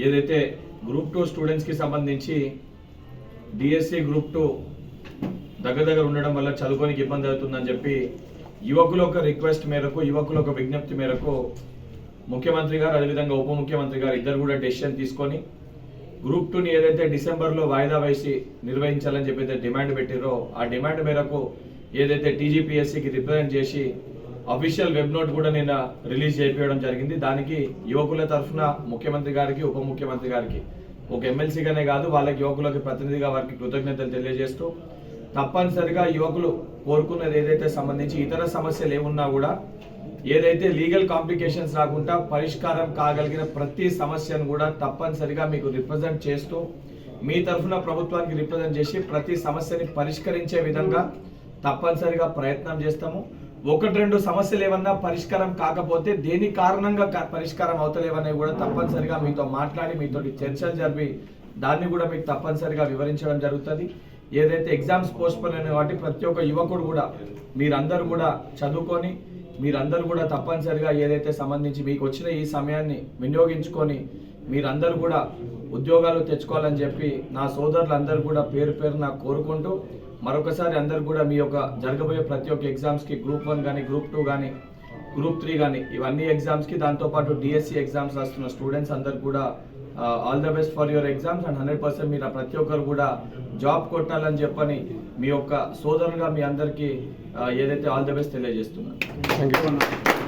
ఏదైతే గ్రూప్ 2 స్టూడెంట్స్కి సంబంధించి డిఎస్సి గ్రూప్ 2 దగ్గర ఉండడం వల్ల చదువుకోనికి ఇబ్బంది అవుతుందని చెప్పి యువకుల ఒక రిక్వెస్ట్ మేరకు, యువకుల ఒక విజ్ఞప్తి మేరకు ముఖ్యమంత్రి గారు అదేవిధంగా ఉప ముఖ్యమంత్రి గారు ఇద్దరు కూడా డెసిషన్ తీసుకొని గ్రూప్ 2ని ఏదైతే డిసెంబర్లో వాయిదా వేసి నిర్వహించాలని చెప్పి డిమాండ్ పెట్టిరో ఆ డిమాండ్ మేరకు ఏదైతే టీజీపీఎస్సీకి రిప్రజెంట్ చేసి అఫీషియల్ వెబ్ నోట్ కూడా నిన్న రిలీజ్ చేయడం జరిగింది. దానికి యువకుల తరఫున ముఖ్యమంత్రి గారికి, ఉప ముఖ్యమంత్రి గారికి, ఒక ఎమ్మెల్సీగానే కాదు వాళ్ళకి యువకులకి ప్రతినిధిగా వారికి కృతజ్ఞతలు తెలియజేస్తూ తప్పనిసరిగా యువకులు కోరుకున్నది ఏదైతే సంబంధించి ఇతర సమస్యలు ఏమున్నా కూడా ఏదైతే లీగల్ కాంప్లికేషన్స్ రాకుండా పరిష్కారం కాగలిగిన ప్రతి సమస్యను కూడా తప్పనిసరిగా మీకు రిప్రజెంట్ చేస్తూ మీ తరఫున ప్రభుత్వానికి రిప్రజెంట్ చేసి ప్రతి సమస్యని పరిష్కరించే విధంగా తప్పనిసరిగా ప్రయత్నం చేస్తాము. 1-2 సమస్యలు ఏమన్నా పరిష్కారం కాకపోతే దేని కారణంగా పరిష్కారం అవుతలేవనేవి కూడా తప్పనిసరిగా మీతో మాట్లాడి మీతో చర్చలు జరిపి దాన్ని కూడా మీకు తప్పనిసరిగా వివరించడం జరుగుతుంది. ఏదైతే ఎగ్జామ్స్ పోస్ట్పోన్ అయిన వాటి ప్రతి ఒక్క యువకుడు కూడా మీరందరూ కూడా చదువుకొని మీరందరూ కూడా తప్పనిసరిగా ఏదైతే సంబంధించి మీకు వచ్చిన ఈ సమయాన్ని వినియోగించుకొని మీరందరూ కూడా ఉద్యోగాలు తెచ్చుకోవాలని చెప్పి నా సోదరులందరూ కూడా పేరు పేరున కోరుకుంటూ మరొకసారి అందరూ కూడా మీ యొక్క జరగబోయే ప్రతి ఒక్క ఎగ్జామ్స్కి గ్రూప్ 1 కానీ, గ్రూప్ 2 కానీ, గ్రూప్ 3 కానీ ఇవన్నీ ఎగ్జామ్స్కి దాంతోపాటు డిఎస్సి ఎగ్జామ్స్ రాస్తున్న స్టూడెంట్స్ అందరు కూడా all the best for your exams and 100% మీరు ప్రతి ఒక్కరు కూడా జాబ్ కొట్టాలని చెప్పని మీ యొక్క సోదరులుగా మీ అందరికీ ఏదైతే ఆల్ ద బెస్ట్ తెలియజేస్తున్నాను. Thank you.